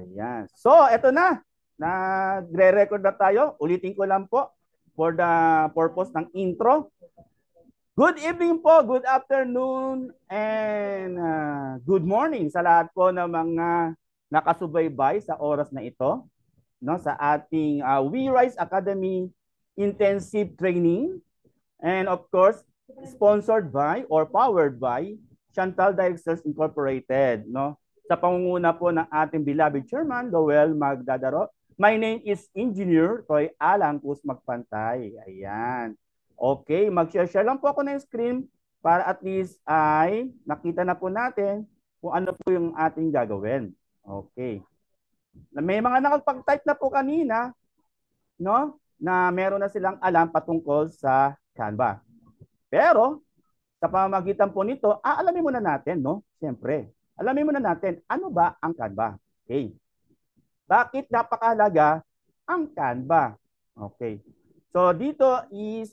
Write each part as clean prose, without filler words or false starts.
Ayan. So, eto na. Nagre-record na tayo. Ulitin ko lang po for the purpose ng intro. Good evening po, good afternoon, and good morning sa lahat po ng mga nakasubaybay sa oras na ito, no, sa ating We Rise Academy Intensive Training, and of course, sponsored by or powered by Chantal Directors Incorporated, no? Sa pangunguna po ng ating beloved chairman, Noel Magdadaro. My name is Engineer Toy Alan Cruz Magpantay. Ayan. Okay, mag-share lang po ako ng screen para at least ay nakita na po natin kung ano po yung ating gagawin. Okay. May mga nakapag-type na po kanina, no? Na meron na silang alam patungkol sa Canva. Pero sa pamamagitan po nito, aalamin muna natin, no? Siyempre, alamin muna natin ano ba ang Canva. Okay. Bakit napakahalaga ang Canva? Okay. So dito is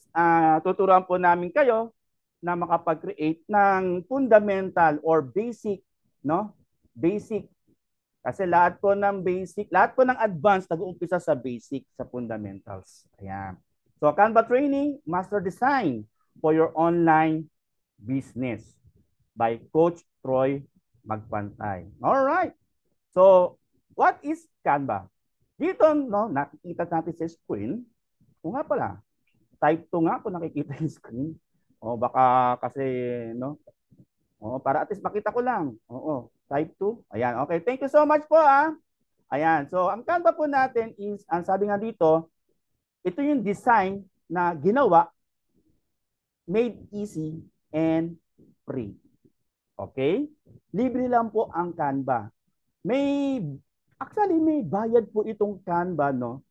tuturuan po namin kayo na makapag-create ng fundamental or basic, no? Basic. Kasi lahat po ng basic, lahat po ng advanced nag-uumpisa sa basic, sa fundamentals. Ayan. So Canva training, master design for your online business by Coach Troy Magpantay. All right. So, what is Canva? Dito, no, nakikita natin sa screen. O nga pala, type 2 nga kung nakikita yung screen. O baka kasi, no? O, para at least makita ko lang. Oo, type 2. Ayan, okay. Thank you so much po, ah. Ayan, so ang Canva po natin is, ang sabi nga dito, ito yung design na ginawa, made easy and free. Okay? Libre lang po ang Canva. Actually may bayad po itong Canva, no?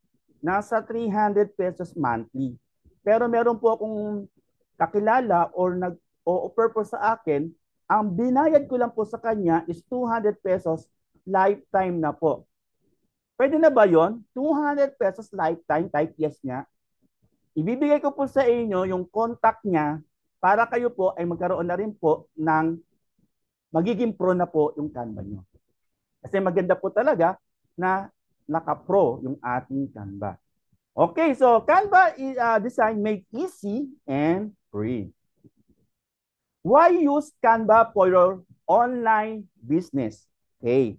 Nasa 300 pesos monthly. Pero meron po akong kakilala or nag-o-offer po sa akin, ang binayad ko lang po sa kanya is 200 pesos lifetime na po. Pwede na ba yon? 200 pesos lifetime, type yes niya. Ibibigay ko po sa inyo yung contact niya para kayo po ay magkaroon na rin po ng magiging pro na po yung Canva nyo. Kasi maganda po talaga na naka-pro yung ating Canva. Okay, so Canva is design made easy and free. Why use Canva for your online business? Okay.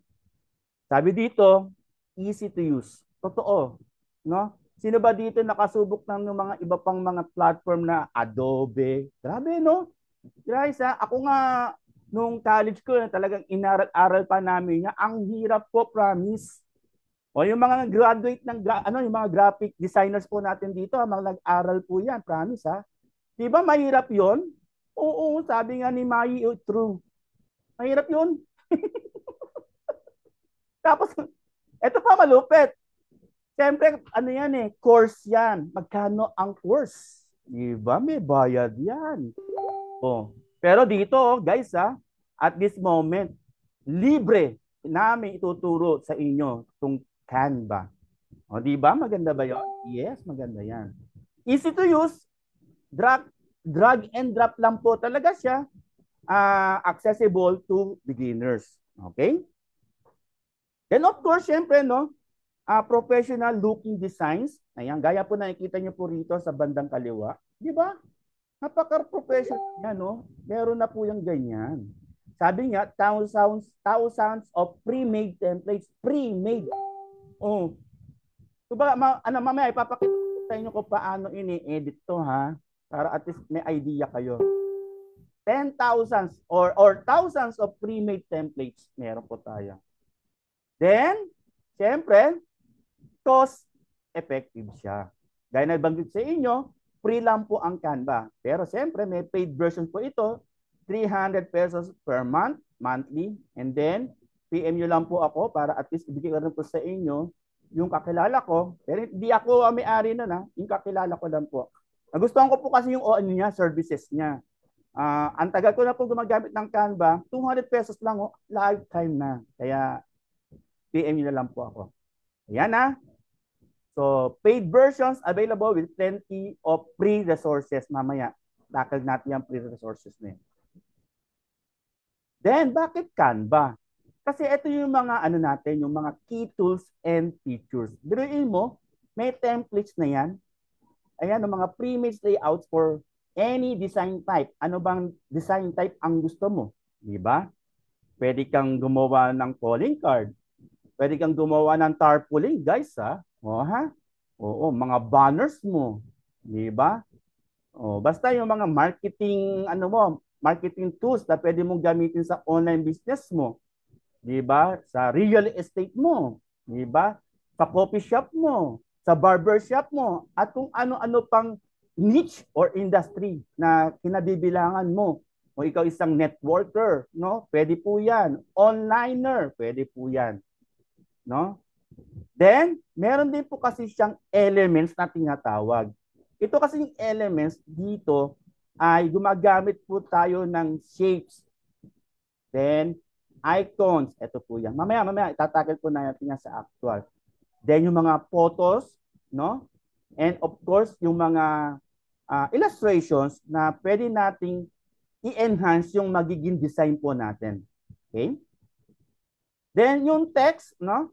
Sabi dito, easy to use. Totoo, no? Sino ba dito nakasubok ng mga iba pang mga platform na Adobe? Grabe, no? Guys, ako nga nung college ko talagang inaral-aral pa namin niya. Ang hirap po, promise. O yung mga graduate ng yung mga graphic designers po natin dito, mga nag-aral po 'yan, promise ha. 'Di ba mahirap 'yon? Oo, sabi nga ni Mai, true. Mahirap 'yon. Tapos eto pa malupit. Siyempre, ano yan course yan. Magkano ang course? 'Di ba? May bayad 'yan. Oh. Pero dito, guys at this moment, libre namin ituturo sa inyo itong Canva. O, di ba? Maganda ba yun? Yes, maganda yan. Easy to use. Drag and drop lang po talaga siya. Accessible to beginners. Okay? Then of course, syempre, no? Professional looking designs. Ayan, gaya po nakikita nyo po rito sa bandang kaliwa. Di ba? Napaka-professional yan, no? Meron na po yung ganyan. Sabi niya, thousands of pre-made templates. Pre-made. Oh. Diba, mamaya ipapakita sa inyo kung paano ini-edit to, ha? Para at least may idea kayo. 10,000 or thousands of pre-made templates meron po tayo. Then, siyempre, cost-effective siya. Gaya na banggit sa inyo, free lang po ang Canva. Pero siyempre, may paid version po ito. 300 pesos per month, monthly. And then, PM nyo lang po ako para at least ibigay ko rin po sa inyo yung kakilala ko. Pero hindi ako may-ari na yung kakilala ko lang po. Nagustuhan ko po kasi yung niya, services niya. Ang tagal ko na po gumagamit ng Canva, 200 pesos lang, lifetime na. Kaya, PM nyo na lang po ako. Ayan So, paid versions available with plenty of free resources. Mamaya, tackle natin yung free resources na yun. Then, bakit Canva? Kasi ito yung mga ano natin, yung mga key tools and features. Biruin mo, may templates na yan. Ayan, ang mga pre-made layouts for any design type. Ano bang design type ang gusto mo? Di ba? Pwede kang gumawa ng calling card. Pwede kang gumawa ng tarpaulin, guys, ha? O, ha? Oo, mga banners mo. Di ba? O, basta yung mga marketing, ano mo, marketing tools na pwede mong gamitin sa online business mo. Di ba? Sa real estate mo. Di ba? Sa coffee shop mo. Sa barber shop mo. At kung ano-ano pang niche or industry na kinabibilangan mo. O ikaw isang networker, no? Pwede po yan. Onliner, pwede po yan. No? Then, meron din po kasi siyang elements na tinatawag. Ito kasi yung elements dito ay gumagamit po tayo ng shapes. Then, icons. Ito po yan. Mamaya, itatakil po natin yan sa actual. Then, yung mga photos, no? And of course, yung mga illustrations na pwede nating i-enhance yung magiging design po natin. Okay? Then, yung text, no?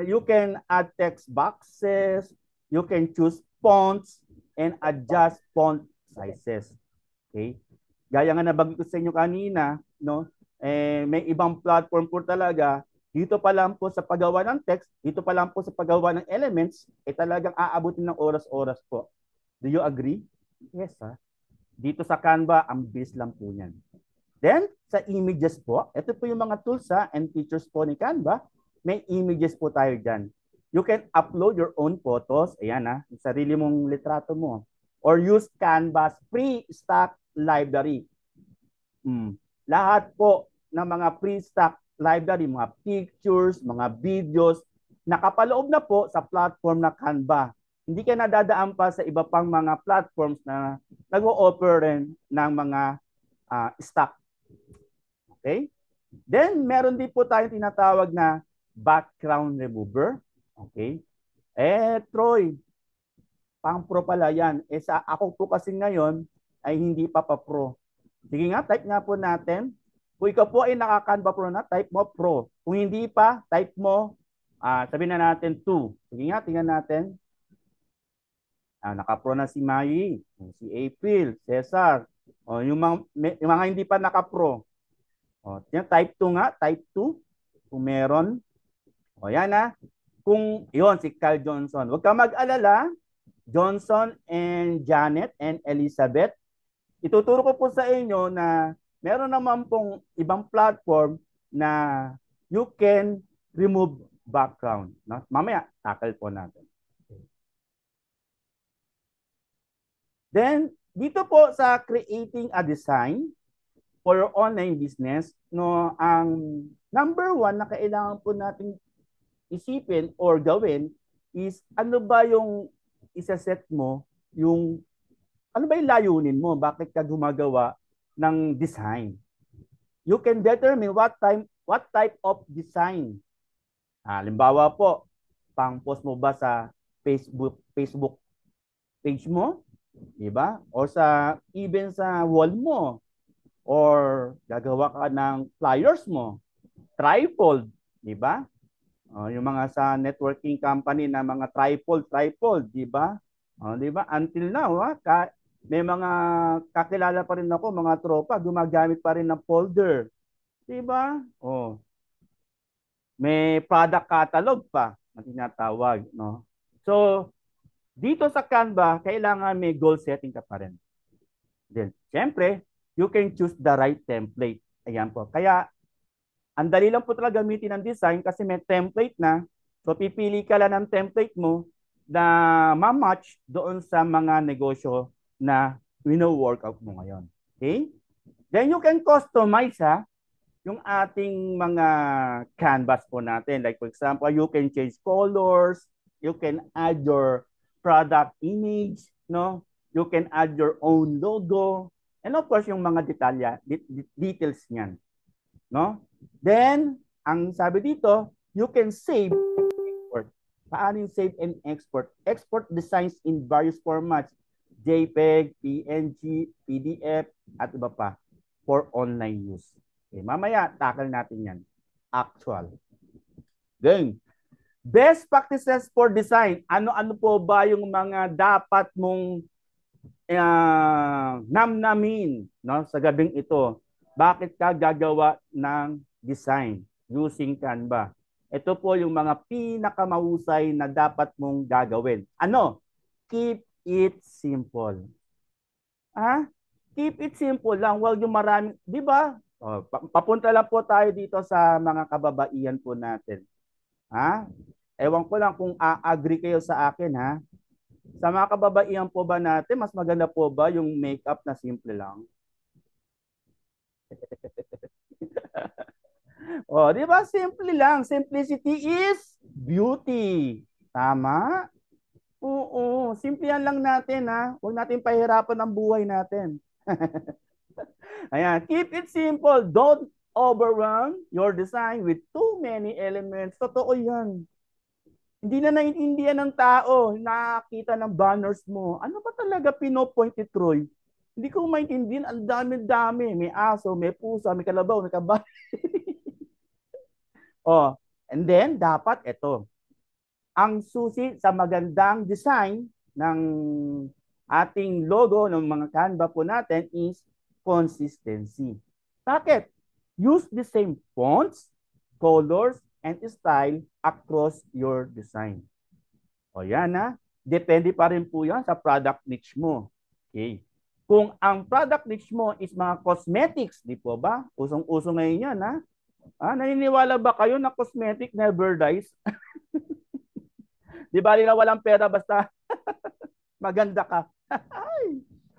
You can add text boxes, you can choose fonts, and adjust font sizes. Okay? Gaya nga nabanggit ko sa inyo kanina, no? May ibang platform po talaga, dito pa lang po sa paggawa ng text, dito pa lang po sa paggawa ng elements, talagang aabutin ng oras-oras po. Do you agree? Yes, ha? Dito sa Canva, ang bilis lang po yan. Then, sa images po, ito po yung mga tools and features po ni Canva. May images po tayo dyan. You can upload your own photos. Ayan yung sarili mong litrato mo. Or use Canva's pre-stock library. Lahat po ng mga pre-stock library, mga pictures, mga videos, nakapaloob na po sa platform na Canva. Hindi ka nadadaan pa sa iba pang mga platforms na nag-o-offer rin ng mga stock. Okay? Then, meron din po tayong tinatawag na background remover. Okay? Troy, pang-pro pala yan. Sa ako po kasi ngayon ay hindi pa pa-pro. Sige nga, type nga po natin. Kung ikaw po ay naka-Canva Pro na, type mo Pro. Kung hindi pa, type mo, sabihin na natin 2. Sige nga, tingnan natin. Naka-pro na si Mai, si April, Cesar. Yung mga hindi pa naka-pro. Type 2 nga, type 2. Kung meron. Yan Kung yon si Carl Johnson. Huwag ka mag-alala. Johnson and Janet and Elizabeth. Ituturo ko po sa inyo na meron naman pong ibang platform na you can remove background. No? Mamaya, tackle po natin. Then, dito po sa creating a design for your online business, no, ang number one na kailangan po natin isipin or gawin is ano ba yung isa-set mo, yung ano ba yung layunin mo, bakit ka gumagawa ng design. You can determine what type of design. Halimbawa po, pang-post mo ba sa Facebook page mo, di ba? O even sa wall mo, or gagawa ka ng flyers mo, trifold, di ba? Yung mga sa networking company na mga trifold, di ba? Di ba? Until now, may mga kakilala pa rin ako, mga tropa, gumagamit pa rin ng folder. Di ba? May product catalog pa na tinatawag, no? So, dito sa Canva, kailangan may goal setting ka pa rin. Then, siyempre, you can choose the right template. Ayan po. Kaya, ang dali lang po talaga gamitin ng design kasi may template na. So, pipili ka lang ng template mo na ma-match doon sa mga negosyo na wino-workout mo ngayon. Okay? Then, you can customize yung ating mga canvas po natin. Like, for example, you can change colors, you can add your product image, no? You can add your own logo, and of course, yung mga details niyan, no? Then, ang sabi dito, you can save and export. Paano yung save and export? Export designs in various formats, JPEG, PNG, PDF, at iba pa for online use. Okay, mamaya, tackle natin yan. actual. Game. Best practices for design. Ano-ano po ba yung mga dapat mong namnamin, no, sa gabing ito? Bakit ka gagawa ng design using Canva? Ito po yung mga pinakamahusay na dapat mong gagawin. Ano? Keep it simple. Ah, keep it simple lang. Huwag yung marami, 'di ba? Oh, papunta lang po tayo dito sa mga kababaihan po natin. Ha? Ewan ko lang kung a-agree kayo sa akin, ha? Sa mga kababaihan po ba natin, mas maganda po ba yung makeup na simple lang? Oh, 'di ba? Simple lang. Simplicity is beauty. Tama? Oo, simple yan lang natin, ha. Huwag natin pahirapan ang buhay natin. Ayan, keep it simple. Don't overwhelm your design with too many elements. Totoo yan. Hindi na naiintindihan ng tao, nakakita ng banners mo. Ano ba talaga pinopoint ni Troy? Hindi ko maintindihan. Ang dami-dami. May aso, may pusa, may kalabaw, may kabay. Oh, and then, dapat ito. Ang susi sa magandang design ng ating logo ng mga Canva po natin is consistency. Bakit? Use the same fonts, colors, and style across your design. O yan ha. Depende pa rin po yan sa product niche mo. Okay. Kung ang product niche mo is mga cosmetics, di po ba? Usong-uso ngayon yan ha. Naniniwala ba kayo na cosmetic never dies? Di ba nila walang pera basta maganda ka?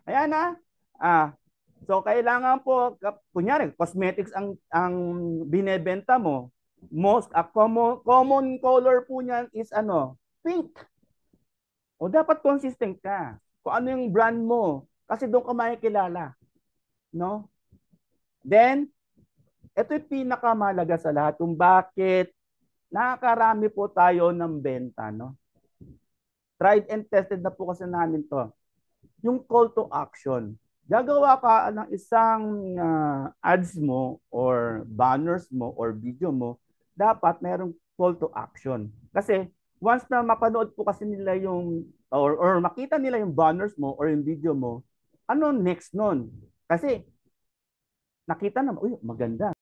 Ayan ha. Ah, so kailangan po kunyari cosmetics ang binebenta mo. Most common color po niyan is ano? Pink. O dapat consistent ka. Kung ano yung brand mo kasi doon ka makikilala, no? Then ito yung pinakamalaga sa lahat kung bakit nakakarami po tayo ng benta, no? Tried and tested na po kasi namin to. Yung call to action. Gagawa ka ng isang ads mo or banners mo or video mo, dapat mayroong call to action. Kasi once na mapanood po kasi nila yung or makita nila yung banners mo or yung video mo, ano next nun? Kasi nakita na, uy, maganda.